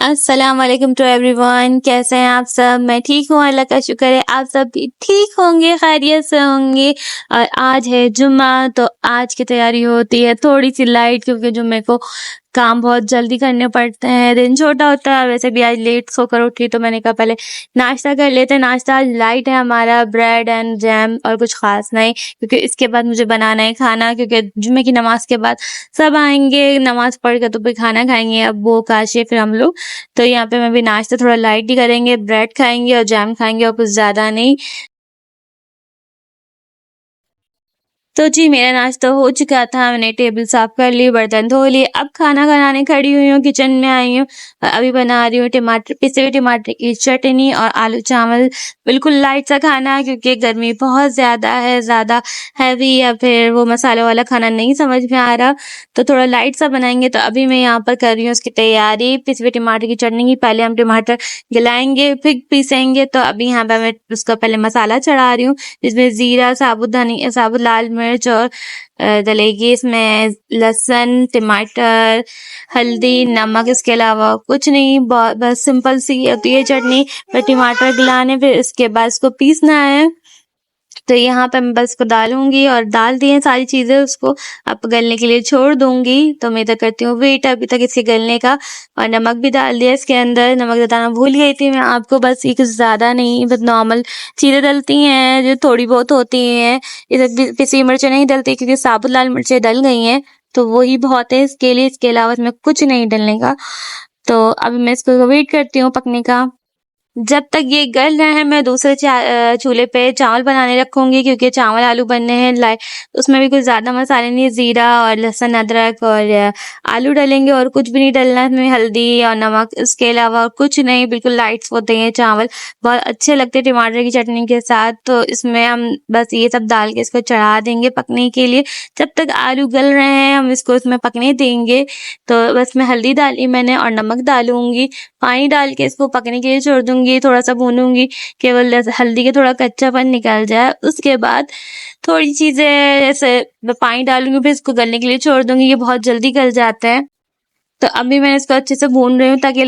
अस्सलाम वालेकुम to everyone. कैसे हैं आप सब? मैं ठीक हूँ, अल्लाह का शुक्र है। आप सब भी ठीक होंगे, खैरियत से होंगे। और आज है जुम्मा, तो आज की तैयारी होती है थोड़ी सी लाइट, क्योंकि जुम्मे को काम बहुत जल्दी करने पड़ते हैं, दिन छोटा होता है। वैसे भी आज लेट सोकर उठी, तो मैंने कहा पहले नाश्ता कर लेते हैं। नाश्ता आज लाइट है हमारा, ब्रेड एंड जैम, और कुछ खास नहीं, क्योंकि इसके बाद मुझे बनाना है खाना, क्योंकि जुम्मे की नमाज के बाद सब आएंगे नमाज पढ़ कर, तो फिर खाना खाएंगे अब वो काशी, फिर हम लोग। तो यहाँ पे मैं भी नाश्ता थोड़ा लाइट ही करेंगे, ब्रेड खाएंगे और जैम खाएंगे और कुछ ज्यादा नहीं। तो जी, मेरा नाश्ता हो चुका था, मैंने टेबल साफ कर ली, बर्तन धो लिए, अब खाना बनाने खड़ी हुई हूँ, किचन में आई हूँ। और अभी बना रही हूँ टमाटर, पिसे हुए टमाटर की चटनी और आलू चावल। बिल्कुल लाइट सा खाना है, क्योंकि गर्मी बहुत ज्यादा है, ज्यादा हैवी या फिर वो मसाले वाला खाना नहीं समझ में आ रहा, तो थोड़ा लाइट सा बनाएंगे। तो अभी मैं यहाँ पर कर रही हूँ उसकी तैयारी, पिसे हुए टमाटर की चटनी की। पहले हम टमाटर गलाएंगे, फिर पीसेंगे। तो अभी यहाँ पर मैं उसका पहले मसाला चढ़ा रही हूँ, जिसमें जीरा, साबुत धनिया, साबुत लाल मिर्च और डलेगी इसमें लहसुन, टमाटर, हल्दी, नमक। इसके अलावा कुछ नहीं, बस सिंपल सी होती है चटनी। फिर टमाटर गलाने, फिर इसके बाद इसको पीसना है। तो यहाँ पे मैं बस इसको डालूंगी और डाल दी हैं सारी चीजें, उसको अब गलने के लिए छोड़ दूंगी। तो मैं इधर करती हूँ वेट अभी तक इसके गलने का। और नमक भी डाल दिया इसके अंदर, नमक बताना भूल गई थी मैं आपको। बस ये कुछ ज्यादा नहीं, बस नॉर्मल चीजें डलती हैं जो थोड़ी बहुत होती हैं। इधर पिसी मिर्चें नहीं डलती, क्योंकि साबुत लाल मिर्चें डल गई हैं, तो वही बहुत है इसके लिए। इसके अलावा इसमें कुछ नहीं डलने का। तो अभी मैं इसको वेट करती हूँ पकने का। जब तक ये गल रहे हैं, मैं दूसरे चूल्हे पे चावल बनाने रखूंगी, क्योंकि चावल आलू बनने हैं लाइट। उसमें भी कुछ ज्यादा मसाले नहीं, जीरा और लहसुन अदरक और आलू डालेंगे, और कुछ भी नहीं डालना है इसमें, हल्दी और नमक। इसके अलावा कुछ नहीं, बिल्कुल लाइट होते हैं चावल, बहुत अच्छे लगते हैं टमाटर की चटनी के साथ। तो इसमें हम बस ये सब डाल के इसको चढ़ा देंगे पकने के लिए। जब तक आलू गल रहे हैं, हम इसको इसमें पकने देंगे। तो बस मैं हल्दी डाली मैंने और नमक डालूंगी, पानी डाल के इसको पकने के लिए छोड़ दूंगी। थोड़ा सा भूनूंगी, केवल हल्दी के थोड़ा कच्चापन निकल जाए। उसके बाद थोड़ी चीजें जैसे मैं पानी डालूंगी, फिर इसको गलने के लिए छोड़ दूंगी। ये बहुत जल्दी गल जाता है। तो अभी मैं इसको अच्छे से भून रही हूँ, ताकि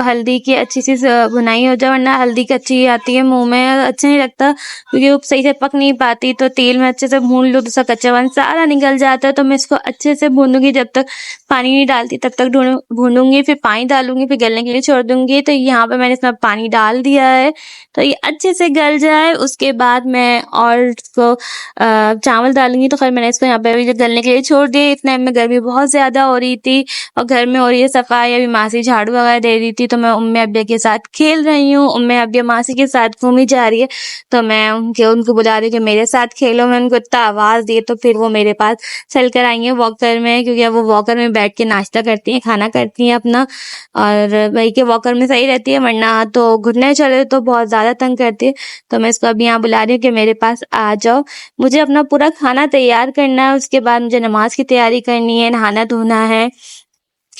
हल्दी की अच्छी सी भुनाई हो जाए, वरना हल्दी कच्ची आती है मुंह में, अच्छा नहीं लगता, क्योंकि वो सही से पक नहीं पाती। तो तेल में अच्छे से भून लो तो उसका कच्चापन सारा निकल जाता है। तो मैं इसको अच्छे से भूनूंगी, जब तक पानी नहीं डालती तब तक भूनूंगी, फिर पानी डालूंगी, फिर गलने के लिए छोड़ दूंगी। तो यहाँ पे मैंने इसमें पानी डाल दिया है, तो ये अच्छे से गल जाए। उसके बाद मैं और इसको चावल डालूंगी। तो खैर मैंने इसको यहाँ पे अभी गलने के लिए छोड़ दिया। इतने में गर्मी बहुत ज्यादा हो रही थी, और घर में हो रही है सफाई। अभी मासी झाड़ू वगैरह दे रही थी, तो मैं उम्मे अब्बे के साथ खेल रही हूँ। उम्मे अब्बे मासी के साथ घूमी जा रही है, तो मैं उनको बुला रही हूँ कि मेरे साथ खेलो। मैं उनको इतना आवाज दी, तो फिर वो मेरे पास चल कर आई है वॉकर में, क्योंकि अब वो वॉकर में बैठ के नाश्ता करती हैं, खाना करती हैं अपना। और वही के वॉकर में सही रहती है, वरना तो घुटने चले तो बहुत ज्यादा तंग करती है। तो मैं इसको अभी यहाँ बुला रही हूँ कि मेरे पास आ जाओ। मुझे अपना पूरा खाना तैयार करना है, उसके बाद मुझे नमाज की तैयारी करनी है, नहाना धोना है।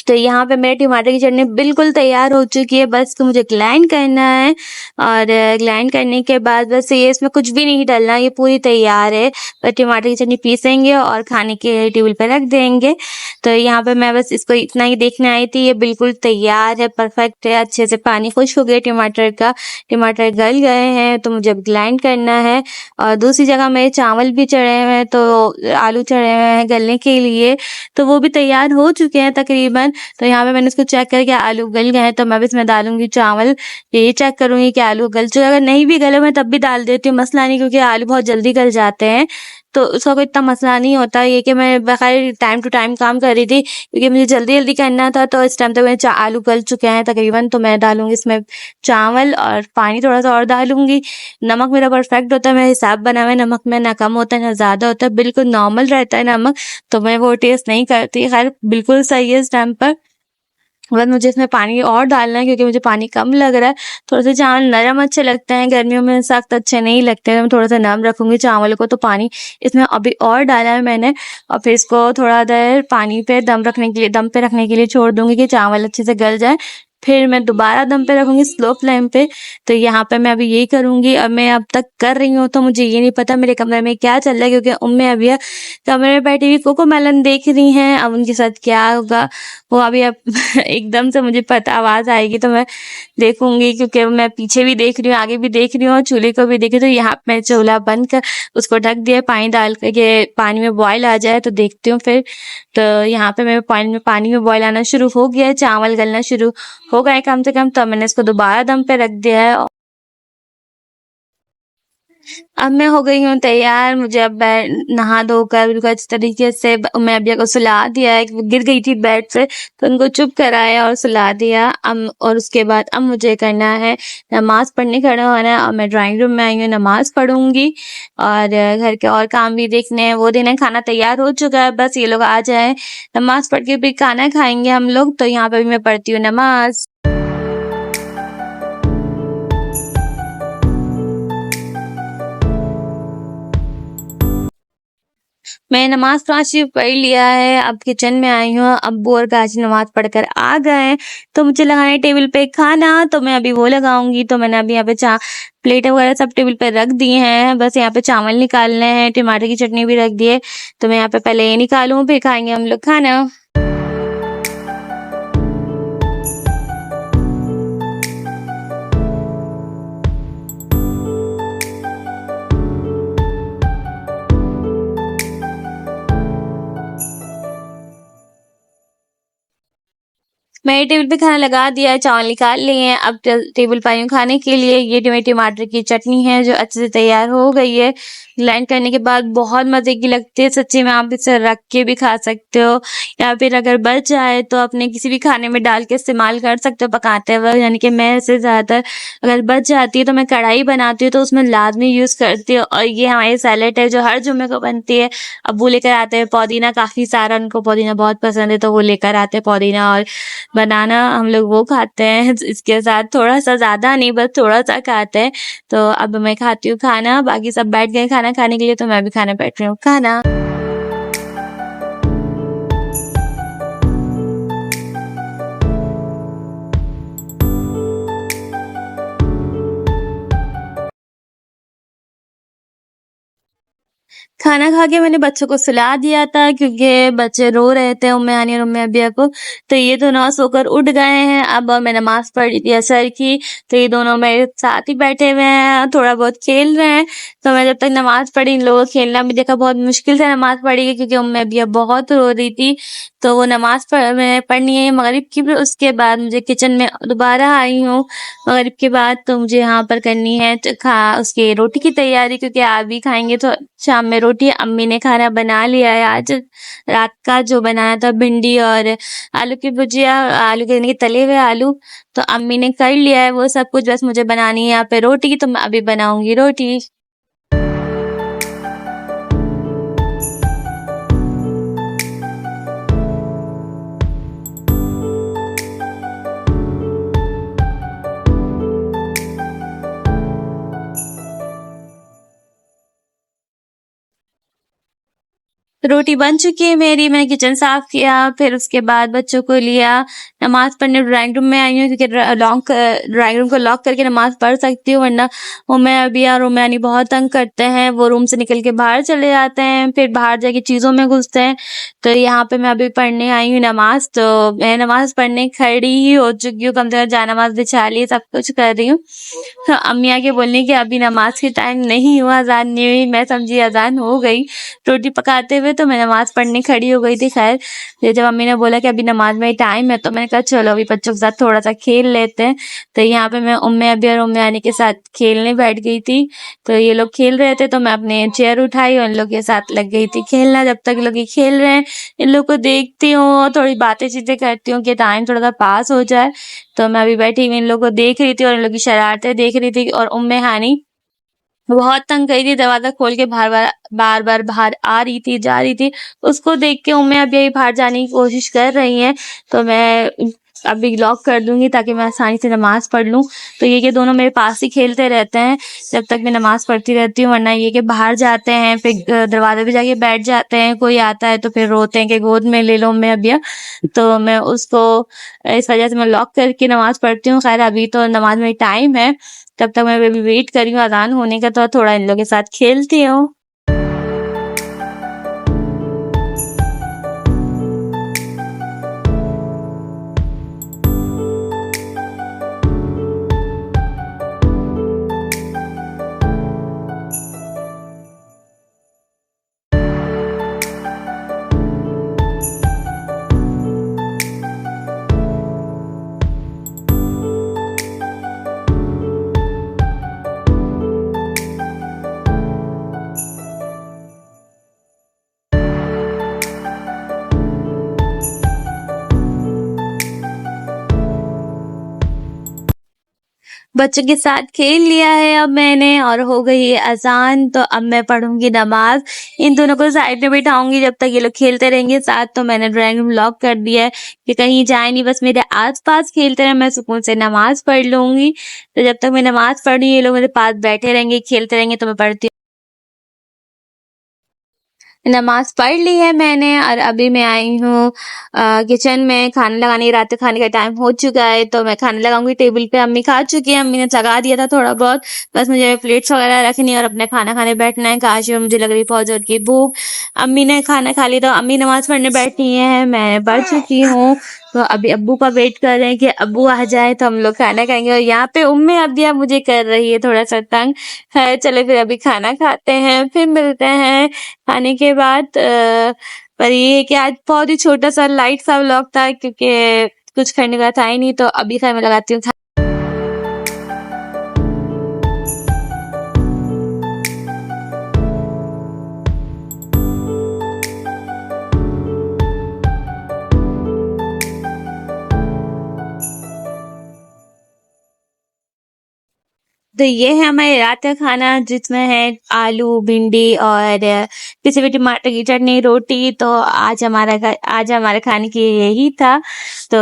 तो यहाँ पे मेरे टमाटर की चटनी बिल्कुल तैयार हो चुकी है, बस इसको मुझे ग्राइंड करना है। और ग्राइंड करने के बाद बस ये इसमें कुछ भी नहीं डालना, ये पूरी तैयार है। बस टमाटर की चटनी पीसेंगे और खाने के टेबल पे रख देंगे। तो यहाँ पे मैं बस इसको इतना ही देखने आई थी, ये बिल्कुल तैयार है, परफेक्ट है, अच्छे से पानी खुश्क हो गया टमाटर का, टमाटर गल गए हैं। तो मुझे अब ग्राइंड करना है। और दूसरी जगह मेरे चावल भी चढ़े हुए हैं, तो आलू चढ़े हुए हैं गलने के लिए, तो वो भी तैयार हो चुके हैं तकरीबन। तो यहाँ पे मैंने इसको चेक करके आलू गल गए हैं, तो मैं भी इसमें डालूंगी चावल। ये चेक करूंगी कि आलू गल चुके, अगर नहीं भी गले मैं तब भी डाल देती हूँ, मसला नहीं, क्योंकि आलू बहुत जल्दी गल जाते हैं, तो उसका कोई इतना मसला नहीं होता। ये कि मैं बखैर टाइम टू टाइम काम कर रही थी, क्योंकि मुझे जल्दी जल्दी करना था। तो इस टाइम तक मेरे आलू गल चुके हैं तकरीबन। तो मैं डालूंगी इसमें चावल और पानी थोड़ा सा और डालूंगी। नमक मेरा परफेक्ट होता है, मेरा हिसाब बना हुआ है नमक में, ना कम होता है ना ज्यादा होता है, बिल्कुल नॉर्मल रहता है नमक। तो मैं वो टेस्ट नहीं करती, खैर बिल्कुल सही है इस टाइम पर। बस मुझे इसमें पानी और डालना है, क्योंकि मुझे पानी कम लग रहा है। थोड़ा सा चावल नरम अच्छे लगते हैं, गर्मियों में सख्त अच्छे नहीं लगते हैं। मैं थोड़ा सा नरम रखूंगी चावल को, तो पानी इसमें अभी और डाला है मैंने। और फिर इसको थोड़ा देर पानी पे दम पे रखने के लिए छोड़ दूंगी, कि चावल अच्छे से गल जाए। फिर मैं दोबारा दम पे रखूंगी स्लो फ्लेम पे। तो यहाँ पे मैं अभी यही करूंगी। अब मैं अब तक कर रही हूँ तो मुझे ये नहीं पता मेरे कमरे में क्या चल रहा है, क्योंकि उम्मी अभी कमरे में बैठी हुई कोको मेलन देख रही हैं। अब उनके साथ क्या होगा वो अभी अब एकदम से मुझे पता आवाज आएगी तो मैं देखूंगी, क्योंकि मैं पीछे भी देख रही हूँ, आगे भी देख रही हूँ और चूल्हे को भी देख रही हूँ। तो यहाँ पे मैं चूल्हा बंद कर उसको ढक दिया, पानी डाल के पानी में बॉयल आ जाए तो देखती हूँ फिर। तो यहाँ पे मेरे पानी में बॉयल आना शुरू हो गया है, चावल गलना शुरू हो गए कम से कम। तो मैंने इसको दोबारा दम पे रख दिया है। अब मैं हो गई हूँ तैयार। मुझे अब नहा धोकर बिल्कुल अच्छी तरीके से मैं अभी को सुला दिया है। वो गिर गई थी बेड से तो उनको चुप कराया और सुला दिया। अब और उसके बाद अब मुझे करना है नमाज पढ़ने खड़ा होना है, और मैं ड्राइंग रूम में आई हूँ, नमाज पढ़ूंगी और घर के और काम भी देखने हैं। वो दिन है खाना तैयार हो चुका है, बस ये लोग आ जाए, नमाज पढ़ के भी खाना खाएंगे हम लोग। तो यहाँ पे भी मैं पढ़ती हूँ नमाज। मैं नमाज तो आज पढ़ लिया है, अब किचन में आई हूँ। अब्बू और गाजी नमाज पढ़कर आ गए तो मुझे लगाना है टेबल पे खाना, तो मैं अभी वो लगाऊंगी। तो मैंने अभी यहाँ पे प्लेट वगैरह सब टेबल पे रख दिए हैं, बस यहाँ पे चावल निकालने हैं, टमाटर की चटनी भी रख दी है। तो मैं यहाँ पे पहले ये निकालूं, फिर खाएंगे हम लोग खाना। मैंने टेबल पे खाना लगा दिया है, चावल निकाल लिए हैं, अब टेबल पर आई हूँ खाने के लिए। ये टमाटर की चटनी है जो अच्छे से तैयार हो गई है। ब्लेंड करने के बाद बहुत मजे की लगती है सच्ची में। आप इसे रख के भी खा सकते हो, या फिर अगर बच जाए तो अपने किसी भी खाने में डाल के इस्तेमाल कर सकते हो पकाते वक्त। यानी कि मैं इसे ज्यादातर अगर बच जाती है तो मैं कढ़ाई बनाती हूँ तो उसमें लाजमी यूज करती हूँ। और ये हमारी सैलेड है जो हर जुम्मे को बनती है। अब्बू लेकर आते हैं पुदीना काफी सारा, उनको पुदीना बहुत पसंद है तो वो लेकर आते हैं पुदीना और बनाना, हम लोग वो खाते हैं इसके साथ। थोड़ा सा ज्यादा नहीं, बस थोड़ा सा खाते हैं। तो अब मैं खाती हूँ खाना, बाकी सब बैठ गए खाना खाने के लिए, तो मैं भी खाना बैठ रही हूँ खाना। खाना खा के मैंने बच्चों को सुला दिया था, क्योंकि बच्चे रो रहे थे उम्मे आनी और उम्मे अबिया को। तो ये दोनों सोकर उठ गए हैं। अब मैं नमाज पढ़ ली असर की, तो ये दोनों मेरे साथ ही बैठे हुए हैं, थोड़ा बहुत खेल रहे हैं। तो मैं जब तक नमाज पढ़ी इन लोगों को खेलना भी देखा। बहुत मुश्किल से नमाज पढ़ी क्योंकि उम्मे अबिया बहुत रो रही थी। तो वो नमाज मैंने पढ़नी है मगरिब की, फिर उसके बाद मुझे किचन में दोबारा आई हूँ मगरिब के बाद। तो मुझे यहाँ पर करनी है उसकी रोटी की तैयारी, क्योंकि आप भी खाएंगे तो शाम में रोटी। अम्मी ने खाना बना लिया है आज रात का, जो बनाया था भिंडी और आलू की भुजिया, आलू के यानी कि तले हुए आलू। तो अम्मी ने कर लिया है वो सब कुछ, बस मुझे बनानी है यहाँ पे रोटी। तो मैं अभी बनाऊंगी रोटी। रोटी बन चुकी है मेरी, मैंने किचन साफ किया, फिर उसके बाद बच्चों को लिया, नमाज पढ़ने ड्राइंग रूम में आई हूँ, क्योंकि ड्राइंग रूम को लॉक करके नमाज पढ़ सकती हूँ, वरना उम्मे अबिया और उम्मे बहुत तंग करते हैं। वो रूम से निकल के बाहर चले जाते हैं, फिर बाहर जाके चीजों में घुसते हैं। तो यहाँ पे मैं अभी पढ़ने आई हूँ नमाज। तो मैं नमाज पढ़ने खड़ी ही हो चुकी हूँ, कम से कम नमाज बिछा ली, सब कुछ कर रही हूँ। तो अम्मी आके बोलने की अभी नमाज के टाइम नहीं हुआ, अजान नहीं हुई। मैं समझी अजान हो गई रोटी पकाते हुए, तो मैं नमाज पढ़ने खड़ी हो गई थी। खैर फिर जब अम्मी ने बोला कि अभी नमाज में टाइम है, तो मैंने कहा चलो अभी बच्चों के साथ थोड़ा सा खेल लेते हैं। तो यहाँ पे मैं उम्मे अबी और उम्मे आनी के साथ खेलने बैठ गई थी। तो ये लोग खेल रहे थे तो मैं अपने चेयर उठाई और इन लोग के साथ लग गई थी खेलना। जब तक लोग ये खेल रहे हैं इन लोग को देखती हूँ, थोड़ी बातें चीजें करती हूँ कि टाइम थोड़ा सा पास हो जाए। तो मैं अभी बैठी हुई इन लोग को देख रही थी और इन लोग की शरारतें देख रही थी। और उम्मे हानी बहुत तंग करी थी, दरवाजा खोल के बार बार बाहर आ रही थी जा रही थी। उसको देख के उम्मे अब यही बाहर जाने की कोशिश कर रही हैं। तो मैं अभी लॉक कर दूंगी ताकि मैं आसानी से नमाज़ पढ़ लूँ। तो ये कि दोनों मेरे पास ही खेलते रहते हैं जब तक मैं नमाज़ पढ़ती रहती हूँ, वरना ये कि बाहर जाते हैं, फिर दरवाजे पे जाके बैठ जाते हैं, कोई आता है तो फिर रोते हैं कि गोद में ले लो मैं अबिया। तो मैं उसको इस वजह से मैं लॉक करके नमाज़ पढ़ती हूँ। खैर अभी तो नमाज में टाइम है, तब तक मैं अभी वेट कर रही हूँ अज़ान होने का, तो थोड़ा इन लोगों के साथ खेलती हूँ। बच्चों के साथ खेल लिया है अब मैंने, और हो गई है अजान, तो अब मैं पढ़ूंगी नमाज। इन दोनों को साइड में बिठाऊंगी जब तक ये लोग खेलते रहेंगे साथ। तो मैंने ड्राइंग रूम लॉक कर दिया है कि कहीं जाए नहीं, बस मेरे आसपास खेलते रहे, मैं सुकून से नमाज पढ़ लूंगी। तो जब तक मैं नमाज पढ़ रही हूँ ये लोग मेरे पास बैठे रहेंगे, खेलते रहेंगे, तो मैं पढ़ती नमाज पढ़ ली है मैंने, और अभी मैं आई हूँ किचन में खाना लगाने। रात के खाने का टाइम हो चुका है, तो मैं खाना लगाऊंगी टेबल पे। अम्मी खा चुकी है, अम्मी ने जगा दिया था थोड़ा बहुत, बस मुझे प्लेट्स वगैरह रखनी है और अपने खाना खाने बैठना है। काश मुझे लग रही बहुत जोर की भूख। अम्मी ने खाना खा लिया, तो अम्मी नमाज पढ़ने बैठी है, मैं पढ़ चुकी हूँ। तो अभी अब्बू का वेट कर रहे हैं कि अब्बू आ जाए तो हम लोग खाना खाएंगे। और यहाँ पे उम्मी अबिया मुझे कर रही है थोड़ा सा तंग है। चलो फिर अभी खाना खाते हैं, फिर मिलते हैं खाने के बाद। पर ये है कि आज बहुत ही छोटा सा लाइट सा व्लॉग था, क्योंकि कुछ करने का था ही नहीं। तो अभी खाने में लगाती हूँ। तो ये है हमारे रात का खाना, जिसमें है आलू, भिंडी और पिसे हुए टमाटर की चटनी, रोटी। तो आज हमारे खाने की यही था। तो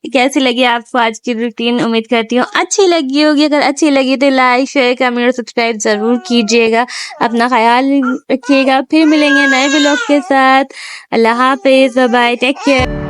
कैसी लगी आपको आज की रूटीन? उम्मीद करती हूँ अच्छी लगी होगी। अगर अच्छी लगी तो लाइक, शेयर, कमेंट और सब्सक्राइब जरूर कीजिएगा। अपना ख्याल रखिएगा, फिर मिलेंगे नए ब्लॉग के साथ। अल्लाह हाफिज, बाय बाय, टेक केयर।